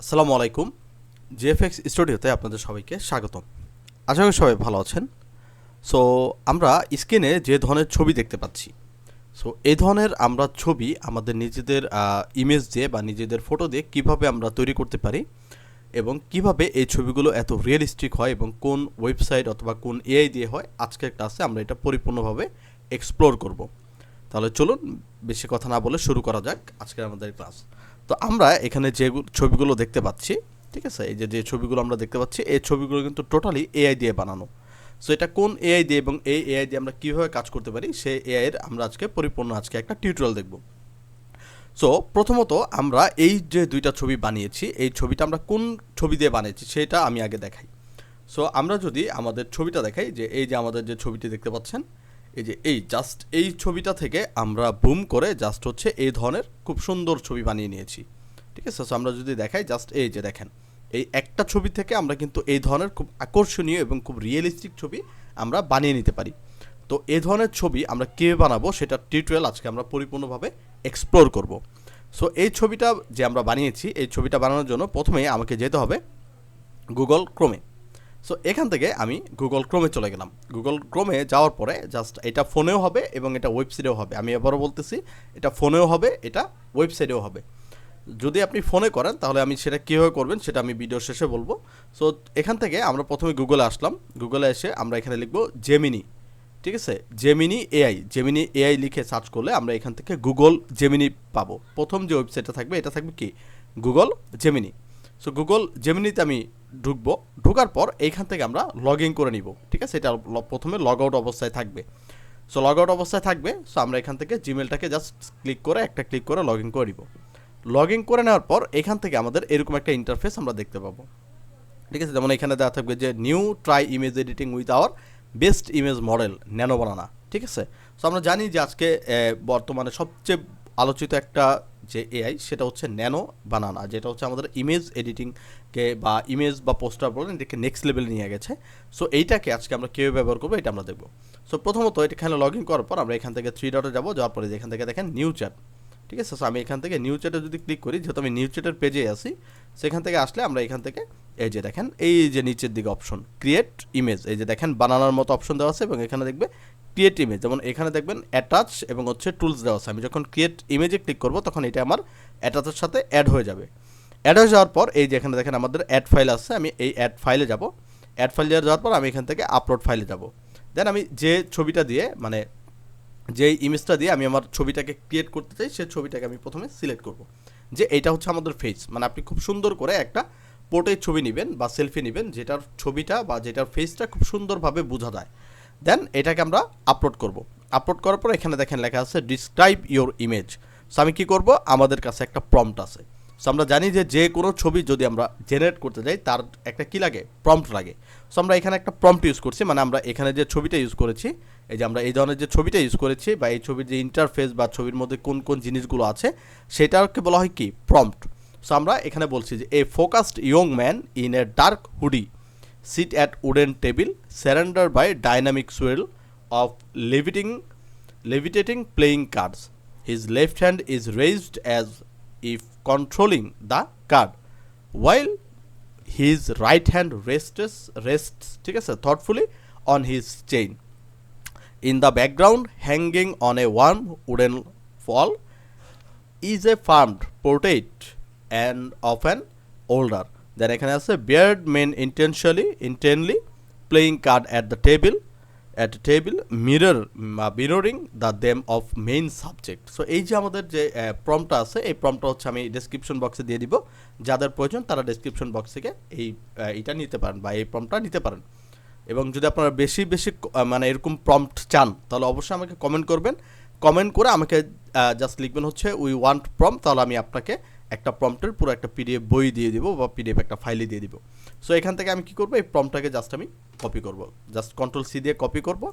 আসসালামু আলাইকুম। জিএফএক্স স্টুডিওতে আপনাদের সবাইকে স্বাগতম। আশা করি সবাই ভালো আছেন। সো আমরা স্ক্রিনে যে ধরনের ছবি দেখতে পাচ্ছি, সো এই ধরনের আমরা ছবি আমাদের নিজেদের ইমেজ দিয়ে বা নিজেদের ফটো দিয়ে কিভাবে আমরা তৈরি করতে পারি এবং কিভাবে এই ছবিগুলো এত রিয়েলিস্টিক হয় এবং কোন ওয়েবসাইট অথবা কোন এআই দিয়ে হয়, আজকের ক্লাসে আমরা এটা পরিপূর্ণভাবে এক্সপ্লোর করব। তাহলে চলুন বেশি কথা না বলে শুরু করা যাক আজকের আমাদের ক্লাস। তো আমরা এখানে যে ছবিগুলো দেখতে পাচ্ছি, ঠিক আছে, এই যে ছবিগুলো আমরা দেখতে পাচ্ছি, এই ছবিগুলো কিন্তু টোটালি এআই দিয়ে বানানো। সো এটা কোন এআই দিয়ে এবং এই এআই দিয়ে আমরা কীভাবে কাজ করতে পারি সেই এআই এর আমরা আজকে পরিপূর্ণ একটা টিউটোরিয়াল দেখব। সো প্রথমত আমরা এই যে দুইটা ছবি বানিয়েছি, এই ছবিটা আমরা কোন ছবি দিয়ে বানিয়েছি সেটা আমি আগে দেখাই। সো আমরা যদি আমাদের ছবিটা দেখাই, যে এই যে আমাদের যে ছবিটি দেখতে পাচ্ছেন, এই যে জাস্ট এই ছবিটা থেকে আমরা বুম করে জাস্ট হচ্ছে এই ধরনের খুব সুন্দর ছবি বানিয়ে নিয়েছি, ঠিক আছে। সো আমরা যদি দেখাই, জাস্ট এই যে দেখেন, এই একটা ছবি থেকে আমরা কিন্তু এই ধরনের খুব আকর্ষণীয় এবং খুব রিয়েলিস্টিক ছবি আমরা বানিয়ে নিতে পারি। তো এই ধরনের ছবি আমরা কীভাবে বানাবো সেটা টিউটোরিয়াল আজকে আমরা পরিপূর্ণভাবে এক্সপ্লোর করব। সো এই ছবিটা যে আমরা বানিয়েছি, এই ছবিটা বানানোর জন্য প্রথমে আমাকে যেতে হবে গুগল ক্রোমে। সো এখান থেকে আমি গুগল ক্রোমে চলে গেলাম। গুগল ক্রোমে যাওয়ার পরে জাস্ট এটা ফোনেও হবে এবং এটা ওয়েবসাইটেও হবে। আমি এবারও বলতেছি, এটা ফোনেও হবে, এটা ওয়েবসাইটেও হবে। যদি আপনি ফোনে করেন তাহলে আমি সেটা কীভাবে করবেন সেটা আমি ভিডিও শেষে বলবো। সো এখান থেকে আমরা প্রথমে গুগলে আসলাম। গুগলে এসে আমরা এখানে লিখব জেমিনি, ঠিক আছে, জেমিনি এআই লিখে সার্চ করলে আমরা এখান থেকে গুগল জেমিনি পাবো। প্রথম যে ওয়েবসাইটটা থাকবে এটা থাকবে কি, গুগল জেমিনি। সো গুগল জেমিনিতে আমি ঢুকবো। ঢোকার পর এইখান থেকে আমরা লগ ইন করে নিব, ঠিক আছে। এটা প্রথমে লগ আউট অবস্থায় থাকবে। সো লগ আউট অবস্থায় থাকবে। সো আমরা এখান থেকে জিমেলটাকে জাস্ট ক্লিক করে লগ ইন করে নিব। লগ ইন করে নেওয়ার পর এখান থেকে আমাদের এরকম একটা ইন্টারফেস আমরা দেখতে পাবো, ঠিক আছে। যেমন এখানে দেওয়া থাকবে যে new try image editing with our best image model nano banana, ঠিক আছে। সো আমরা জানি যে আজকে বর্তমানে সবচেয়ে আলোচিত একটা যে এআই সেটা হচ্ছে ন্যানো বানানা, যেটা হচ্ছে আমাদের ইমেজ এডিটিংকে বা ইমেজ বা পোস্টার বলেন এটাকে নেক্সট লেভেল নিয়ে গেছে। সো এইটাকে আজকে আমরা কীভাবে ব্যবহার করবো এটা আমরা দেখবো। সো প্রথমত এখানে লগ ইন করার পর আমরা এখান থেকে থ্রি ডটে যাবো। যাওয়ার পরে এখান থেকে দেখেন নিউ চ্যাট, ঠিক আছে। সো আমি এখান থেকে নিউ চ্যাটে যদি ক্লিক করি, যেহেতু আমি নিউ চ্যাটের পেজে আসি, সেখান থেকে আসলে আমরা এখান থেকে এই যে দেখেন, এই যে নিচের দিকে অপশন ক্রিয়েট ইমেজ, এই যে দেখেন বানানোর মতো অপশন দেওয়া আছে এবং এখানে দেখবে ক্রিয়েট ইমেজ। যেমন এখানে দেখবেন অ্যাটাচ এবং হচ্ছে টুলস দেওয়া আছে। আমি যখন ক্রিয়েট ইমেজে ক্লিক করব তখন এটা আমার অ্যাটাচের সাথে অ্যাড হয়ে যাবে। অ্যাড হয়ে যাওয়ার পর এই যে এখানে দেখেন আমাদের অ্যাড ফাইল আছে, আমি এই অ্যাড ফাইলে যাব। অ্যাড ফাইলে যাওয়ার পর আমি এখান থেকে আপলোড ফাইলে যাব। দেন আমি যে ছবিটা দিয়ে মানে যে ইমেজটা দিয়ে আমি আমার ছবিটাকে ক্রিয়েট করতে চাই, সেই ছবিটাকে আমি প্রথমে সিলেক্ট করব যে এইটা হচ্ছে আমাদের ফেস। মানে আপনি খুব সুন্দর করে একটা পোর্ট্রেট ছবি নেবেন বা সেলফি নেবেন, যেটার ছবিটা বা যেটার ফেসটা খুব সুন্দরভাবে বোঝা যায়। দেন এটাকে আমরা আপলোড করব। আপলোড করার পর এখানে দেখেন লেখা আছে ডিসক্রাইব ইওর ইমেজ। সো আমি কী করব, আমাদের কাছে একটা প্রম্পট আছে। সো আমরা জানি যে কোনো ছবি যদি আমরা জেনারেট করতে যাই তার একটা কী লাগে, প্রম্পট লাগে। সো আমরা এখানে একটা প্রম্পট ইউজ করছি, মানে আমরা এখানে যে ছবিটা ইউজ করেছি, এই যে আমরা এই ধরনের যে ছবিটা ইউজ করেছি বা এই ছবির যে ইন্টারফেস বা ছবির মধ্যে কোন কোন জিনিসগুলো আছে সেটাকে বলা হয় কি, প্রম্পট। সো আমরা এখানে বলছি যে a focused young man in a dark hoodie sit at wooden table surrounded by dynamic swirl of levitating playing cards. His left hand is raised as if controlling the card, while his right hand rests ঠিক আছে, thoughtfully on his chain. In the background, hanging on a warm wooden wall, is a farmed portrait and of an older. Then এখানে আছে beard men intently playing card at the table mirroring the them of main subject. So এই যে আমাদের যে প্রম্পটটা আছে, এই প্রম্পটটা হচ্ছে আমি ডেসক্রিপশন বক্সে দিয়ে দিব। যাদের প্রয়োজন তারা ডেসক্রিপশন বক্স থেকে এইটা নিতে পারেন বা এই প্রম্পটটা নিতে পারেন। এবং যদি আপনারা বেশি মানে এরকম প্রম্পট চান তাহলে অবশ্যই আমাকে কমেন্ট করবেন। কমেন্ট করে আমাকে জাস্ট লিখবেন হচ্ছে উই ওয়ান্ট প্রম্পট, তাহলে আমি আপনাকে একটা প্রম্পটের পুরো একটা পিডিএফ বই দিয়ে দিব বা পিডিএফ একটা ফাইলে দিয়ে দিব। সো এখান থেকে আমি কী করবো, এই প্রম্পটটাকে জাস্ট আমি কপি করব। জাস্ট কন্ট্রোল-সি দিয়ে কপি করব।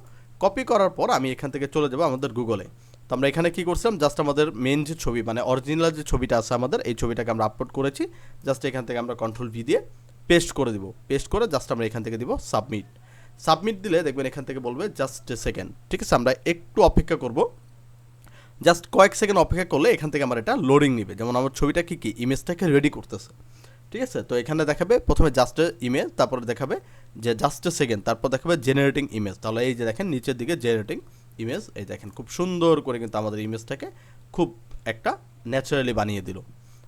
কপি করার পর আমি এখান থেকে চলে যাব আমাদের গুগলে। তো আমরা এখানে কী করছিলাম, জাস্ট আমাদের মেন যে ছবি মানে অরিজিনাল যে ছবিটা আছে আমাদের, এই ছবিটাকে আমরা আপলোড করেছি। জাস্ট এখান থেকে আমরা কন্ট্রোল-ভি দিয়ে পেস্ট করে দিব। পেস্ট করে জাস্ট আমরা এখান থেকে দিব সাবমিট দিলে দেখবেন এখান থেকে বলবে জাস্ট এ সেকেন্ড, ঠিক আছে। আমরা একটু অপেক্ষা করব। জাস্ট কয়েক সেকেন্ড অপেক্ষা করলে এখান থেকে আমার এটা লোডিং নেবে। যেমন আমার ছবিটা কি ইমেজটাকে রেডি করতেছে, ঠিক আছে। তো এখানে দেখাবে প্রথমে জাস্ট ইমেজ, তারপরে দেখাবে যে জাস্ট সেকেন্ড, তারপর দেখাবে জেনারেটিং ইমেজ। তাহলে এই যে দেখেন নিচের দিকে জেনারেটিং ইমেজ, এই দেখেন খুব সুন্দর করে কিন্তু আমাদের ইমেজটাকে খুব একটা ন্যাচারালি বানিয়ে দিল।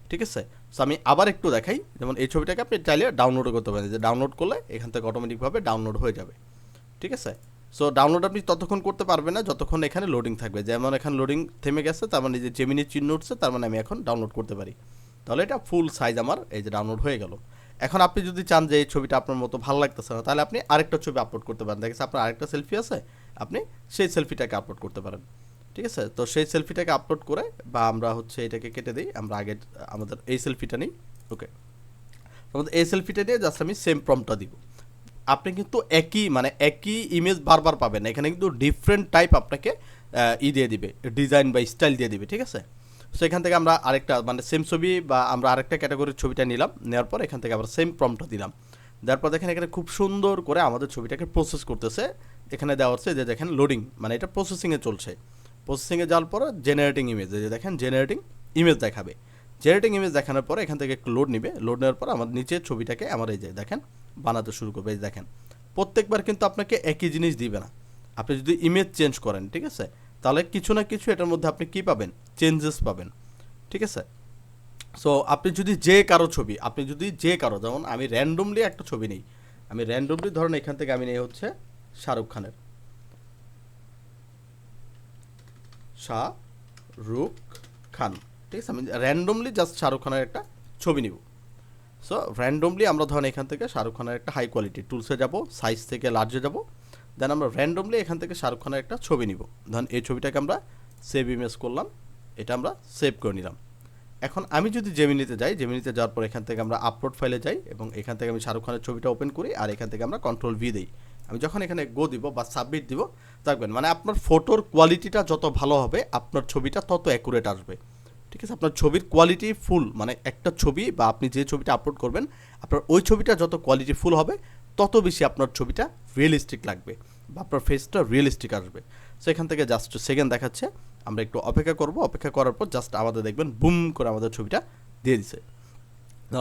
ঠিক আছে। সো আমি আবার একটু দেখাই, যেমন এই ছবিটাকে আপনি চাইলে ডাউনলোডও করতে পারেন, যে ডাউনলোড করলে এখান থেকে অটোমেটিকভাবে ডাউনলোড হয়ে যাবে। ঠিক আছে। সো ডাউনলোড আপনি ততক্ষণ করতে পারবেন না যতক্ষণ এখানে লোডিং থাকবে। যেমন এখানে লোডিং থেমে গেছে, তার মানে যে জেমিনির চিহ্ন উঠছে, তার মানে আমি এখন ডাউনলোড করতে পারি। তাহলে এটা ফুল সাইজ আমার এই যে ডাউনলোড হয়ে গেল। এখন আপনি যদি চান যে এই ছবিটা আপনার মতো ভালো লাগতেছে না, তাহলে আপনি আরেকটা ছবি আপলোড করতে পারেন। দেখেছে আপনার আরেকটা সেলফি আছে, আপনি সেই সেলফিটাকে আপলোড করতে পারেন। ঠিক আছে। তো সেই সেলফিটাকে আপলোড করে, বা আমরা হচ্ছে এটাকে কেটে দিই, আমরা আগে আমাদের এই সেলফিটা নিই। ওকে, আমাদের এই সেলফিটা নিয়ে জাস্ট আমি সেম প্রম্পটটা দিব। আপনি কিন্তু একই ইমেজ বারবার পাবেন, এখানে কিন্তু ডিফারেন্ট টাইপ আপনাকে দিয়ে দিবে, ডিজাইন বা স্টাইল দিয়ে দিবে। ঠিক আছে। সো এখান থেকে আমরা আরেকটা সেম ছবি বা আমরা আরেকটা ক্যাটাগরির ছবিটা নিলাম, নেওয়ার পর এখান থেকে আবার সেম প্রম্পটটা দিলাম। দেওয়ার পর দেখেন এখানে খুব সুন্দর করে আমাদের ছবিটাকে প্রসেস করতেছে। এখানে দেওয়া হচ্ছে যে দেখেন লোডিং, এটা প্রসেসিংয়ে চলছে। প্রসেসিংয়ে যাওয়ার পর জেনারেটিং ইমেজ, যে দেখেন জেনারেটিং ইমেজ দেখাবে। জেনারেটিং ইমেজ দেখানোর পর এখান থেকে একটু লোড নিবে, লোড নেওয়ার পর আমার নিচের ছবিটাকে আমার এই যে দেখেন বানাতে শুরু করবে। এই দেখেন প্রত্যেকবার কিন্তু আপনাকে একই জিনিস দিবে না। আপনি যদি ইমেজ চেঞ্জ করেন, ঠিক আছে, তাহলে কিছু না কিছু এটার মধ্যে আপনি কী পাবেন, চেঞ্জেস পাবেন। ঠিক আছে। সো আপনি যদি যে কারো ছবি, যেমন আমি র্যান্ডমলি একটা ছবি নেই, আমি র্যান্ডমলি ধরেন এখান থেকে আমি নেই হচ্ছে শাহরুখ খানের, শাহরুখ খান। ঠিক আছে। আমি র্যান্ডমলি জাস্ট শাহরুখ খানের একটা ছবি নিব। সো র্যান্ডমলি আমরা ধরেন এখান থেকে শাহরুখ খানের একটা হাই কোয়ালিটি টুলসে যাব, সাইজ থেকে লার্জে যাব, দেন আমরা র্যান্ডমলি এখান থেকে শাহরুখ খানের একটা ছবি নিব। ধরেন এই ছবিটাকে আমরা সেভ ইমেজ করলাম, এটা আমরা সেভ করে নিলাম। এখন আমি যদি জেমিনিতে যাই, জেমিনিতে যাওয়ার পর এখান থেকে আমরা আপলোড ফাইলে যাই, এবং এখান থেকে আমি শাহরুখ খানের ছবিটা ওপেন করি, আর এখান থেকে আমরা কন্ট্রোল ভি দিই। আমি যখন এখানে গো দিব বা সাবমিট দিব, দেখবেন আপনার ফটোর কোয়ালিটিটা যত ভালো হবে আপনার ছবিটা তত অ্যাকুরেট আসবে। ঠিক আছে। আপনার ছবির কোয়ালিটি ফুল, একটা ছবি বা আপনি যে ছবিটা আপলোড করবেন, আপনার ওই ছবিটা যত কোয়ালিটি ফুল হবে তত বেশি আপনার ছবিটা রিয়েলিস্টিক লাগবে, বা আপনার ফেসটা রিয়েলিস্টিক আসবে। সো এখান থেকে জাস্ট সেকেন্ড দেখাচ্ছে, আমরা একটু অপেক্ষা করব। অপেক্ষা করার পর জাস্ট আমাদের দেখবেন বুম করে আমাদের ছবিটা দিয়ে দিছে।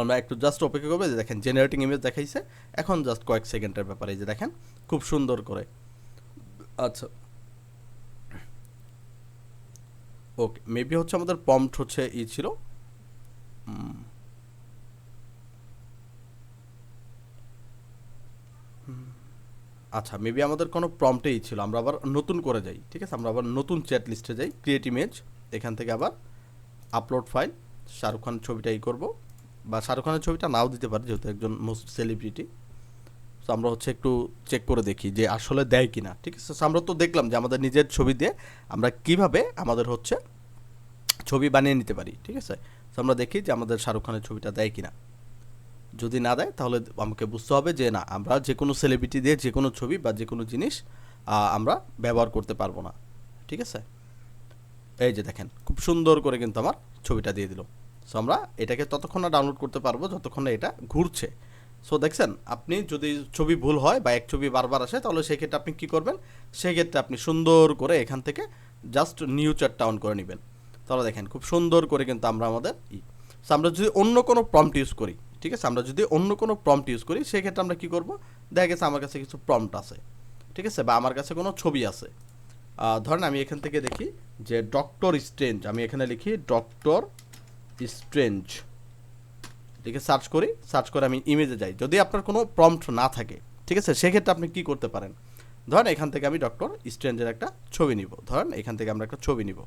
আমরা একটু জাস্ট অপেক্ষা করবো, যে দেখেন জেনারেটিং ইমেজ দেখাইছে, এখন জাস্ট কয়েক সেকেন্ডের ব্যাপারে যে দেখেন খুব সুন্দর করে। আচ্ছা, ওকে, মেবি হচ্ছে আমাদের প্রম্পট হচ্ছে ছিল, আচ্ছা মেবি আমাদের কোনো প্রম্পটেই ছিল। আমরা আবার নতুন করে যাই। ঠিক আছে। আমরা আবার নতুন চ্যাট লিস্টে যাই, ক্রিয়েট ইমেজ, এখান থেকে আবার আপলোড ফাইল, শাহরুখ খানের ছবিটাই করব, বা শাহরুখ খানের ছবিটা নাও দিতে পারি যেহেতু একজন মোস্ট সেলিব্রিটি। সো আমরা হচ্ছে একটু চেক করে দেখি যে আসলে দেয় কি না। ঠিক আছে। সো আমরা তো দেখলাম যে আমাদের নিজের ছবি দিয়ে আমরা কিভাবে আমাদের হচ্ছে ছবি বানিয়ে নিতে পারি। ঠিক আছে। সো আমরা দেখি যে আমাদের শাহরুখ খানের ছবিটা দেয় কি না। যদি না দেয় তাহলে আমাকে বুঝতে হবে যে না, আমরা যে কোনো সেলিব্রিটি দিয়ে যে কোনো ছবি বা যে কোনো জিনিস আমরা ব্যবহার করতে পারবো না। ঠিক আছে। এই যে দেখেন খুব সুন্দর করে কিন্তু আমার ছবিটা দিয়ে দিল। সো আমরা এটাকে ততক্ষণ না ডাউনলোড করতে পারবো যতক্ষণ না এটা ঘুরছে। সো দেখছেন, আপনি যদি ছবি ভুল হয় বা এক ছবি বারবার আসে, তাহলে সেক্ষেত্রে আপনি কী করবেন, সেক্ষেত্রে আপনি সুন্দর করে এখান থেকে জাস্ট নিউ চ্যাটটা অন করে নেবেন। তাহলে দেখেন খুব সুন্দর করে কিন্তু আমরা আমাদের সো আমরা যদি অন্য কোনো প্রম্পট ইউজ করি, ঠিক আছে, আমরা যদি অন্য কোনো প্রম্পট ইউজ করি, সেক্ষেত্রে আমরা কী করবো, দেখা গেছে আমার কাছে কিছু প্রম্পট আছে, ঠিক আছে, বা আমার কাছে কোনো ছবি আছে। ধরেন আমি এখান থেকে দেখি যে ডক্টর স্ট্রেঞ্জ, আমি এখানে লিখি ডক্টর স্ট্রেঞ্জ, লিখে সার্চ করি, সার্চ করে আমি ইমেজে যাই। যদি আপনার কোনো প্রম্পট না থাকে, ঠিক আছে, সেক্ষেত্রে আপনি কী করতে পারেন, ধরেন এখান থেকে আমি ডক্টর স্ট্রেঞ্জের একটা ছবি নিব, ধরেন এখান থেকে আমরা একটা ছবি নিব,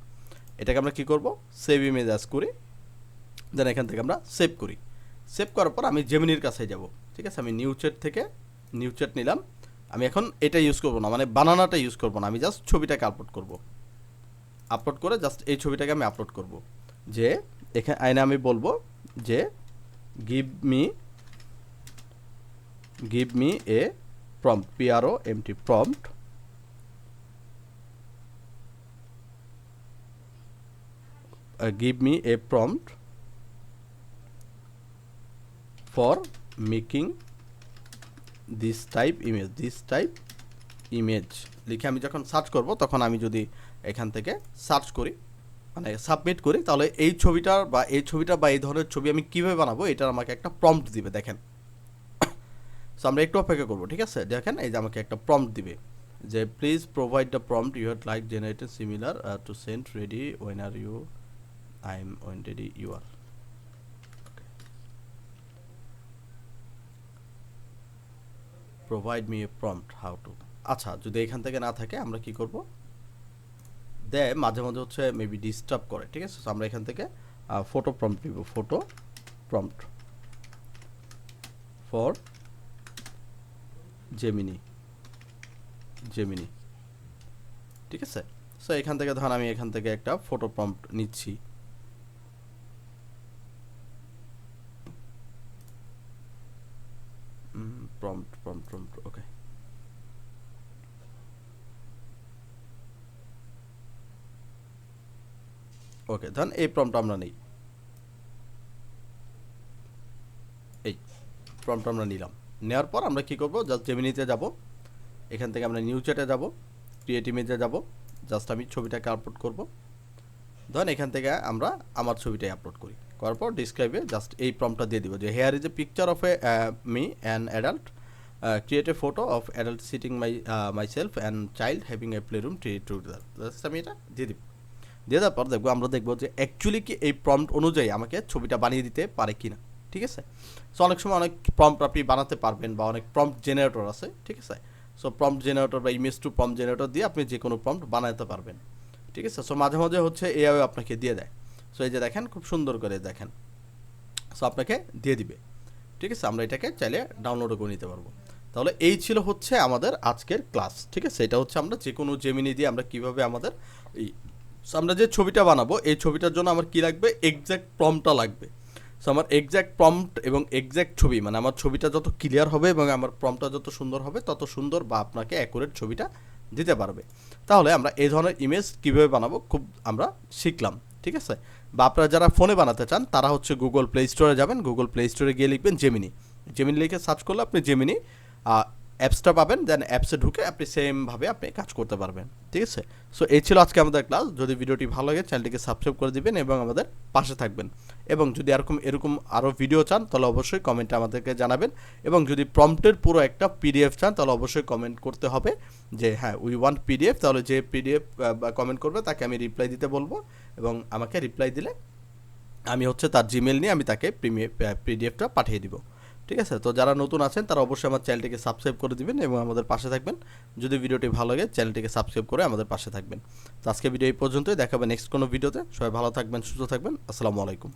এটাকে আমরা কী করব, সেভ ইমেজ অ্যাজ করি, দেন এখান থেকে আমরা সেভ করি। সেভ করার পর আমি জেমিনির কাছে যাব। ঠিক আছে। আমি নিউ চ্যাট থেকে নিউ চ্যাট নিলাম। আমি এখন এটা ইউজ করবো না, বানানাটা ইউজ করবো না, আমি জাস্ট ছবিটাকে আপলোড করব। আপলোড করে জাস্ট এই ছবিটাকে আমি আপলোড করব, যে এখানে আইনে আমি বলবো যে give me a prompt, prompt, prompt give me a prompt for making this type image লিখে আমি যখন সার্চ করব, তখন আমি যদি এখান থেকে সার্চ করি, মানে সাবমিট করি, তাহলে এই ছবিটার বা এই ছবিটা বা এই ধরনের ছবি আমি কীভাবে বানাবো এটার আমাকে একটা প্রম্পট দিবে। দেখেন, সো আমরা একটু অপেক্ষা করবো, ঠিক আছে। দেখেন এই যে আমাকে একটা প্রম্পট দিবে যে please provide the prompt you had like generated similar to send ready when are you I am when ready you are. Provide me a prompt how to. আচ্ছা, যদি এখান থেকে না থাকে আমরা কি করব, দেয় মাঝে মাঝে হচ্ছে মেবি ডিস্টার্ব করে, ঠিক আছে। আমরা এখান থেকে ফটো প্রম্পট দিব, ফটো প্রম্পট ফর জেমিনি, ঠিক আছে। সো এখান থেকে ধর আমি এখান থেকে একটা ফটো প্রম্পট নিচ্ছি, প্রম্পট ওকে। ওকে, ধরেন এই প্রম্পট আমরা নেই, এই প্রম্পট আমরা নিলাম। নেওয়ার পর আমরা কি করব, জাস্ট জেমিনিতে যাব, এখান থেকে আমরা নিউ চ্যাটে যাব, ক্রিয়েট ইমেজে যাব, জাস্ট আমি ছবিটাকে আপলোড করব। ধরেন এখান থেকে আমরা আমার ছবিটাই আপলোড করি, করার পর ডিসক্রাইবে জাস্ট এই প্রম্পটটা দিয়ে দিব যে here is a picture of a me an adult, create a photo of adult sitting myself and child having a play room together. Just আমি এটা দিয়ে দিব। দিয়ে দেওয়ার পর আমরা দেখবো যে অ্যাকচুয়ালি কি এই প্রম্পট অনুযায়ী আমাকে ছবিটা বানিয়ে দিতে পারে কি না, ঠিক আছে। সো অনেক সময় অনেক প্রম্পট আপনি বানাতে পারবেন বা অনেক প্রম্পট জেনারেটর আছে, ঠিক আছে। সো প্রম্পট জেনারেটর বা ইমেজ টু প্রম্পট জেনারেটর দিয়ে আপনি যে কোনো প্রম্পট বানাতে পারবেন, ঠিক আছে। সো মাঝে মাঝে হচ্ছে এআই আপনাকে দিয়ে দেয়। সো এই যে দেখেন খুব সুন্দর করে দেখেন, সো আপনাকে দিয়ে দিবে, ঠিক আছে। আমরা এটাকে চাইলে ডাউনলোডও করে নিতে পারবো। তাহলে এই ছিল হচ্ছে আমাদের আজকের ক্লাস, ঠিক আছে। এটা হচ্ছে আমরা যে কোনো জেমিনি দিয়ে আমরা কীভাবে আমাদের এই আমরা যে ছবিটা বানাবো এই ছবিটার জন্য আমার কী লাগবে, এক্স্যাক্ট প্রম্পটটা লাগবে। সো আমার এক্স্যাক্ট প্রম্পট এবং এক্স্যাক্ট ছবি, মানে আমার ছবিটা যত ক্লিয়ার হবে এবং আমার প্রম্পটটা যত সুন্দর হবে তত সুন্দর বা আপনাকে অ্যাকুরেট ছবিটা দিতে পারবে। তাহলে আমরা এই ধরনের ইমেজ কীভাবে বানাবো খুব আমরা শিখলাম, ঠিক আছে। বা আপনারা যারা ফোনে বানাতে চান তারা হচ্ছে গুগল প্লে স্টোরে যাবেন, গুগল প্লে স্টোরে গিয়ে লিখবেন জেমিনি, লিখে সার্চ করলে আপনি জেমিনি অ্যাপসটা পাবেন, দেন অ্যাপসে ঢুকে আপনি সেমভাবে আপনি কাজ করতে পারবেন, ঠিক আছে। সো এই ছিল আজকে আমাদের ক্লাস। যদি ভিডিওটি ভালো লাগে চ্যানেলটিকে সাবস্ক্রাইব করে দিবেন এবং আমাদের পাশে থাকবেন। এবং যদি এরকম আরও ভিডিও চান তাহলে অবশ্যই কমেন্টে আমাদেরকে জানাবেন। এবং যদি প্রম্পটের পুরো একটা পিডিএফ চান তাহলে অবশ্যই কমেন্ট করতে হবে যে হ্যাঁ উই ওয়ান্ট পিডিএফ। তাহলে যে পিডিএফ কমেন্ট করবে তাকে আমি রিপ্লাই দিতে বলবো, এবং আমাকে রিপ্লাই দিলে আমি হচ্ছে তার জিমেল নিয়ে আমি তাকে পিডিএফটা পাঠিয়ে দিব, ঠিক আছে। তো যারা নতুন আছেন তারা অবশ্যই আমার চ্যানেলটিকে সাবস্ক্রাইব করে দিবেন এবং আমাদের পাশে থাকবেন। যদি ভিডিওটি ভালো লাগে চ্যানেলটিকে সাবস্ক্রাইব করে আমাদের পাশে থাকবেন। তো আজকে ভিডিও এই পর্যন্তই, দেখাবে নেক্সট কোনো ভিডিওতে। সবাই ভালো থাকবেন, সুস্থ থাকবেন। আসসালামু আলাইকুম।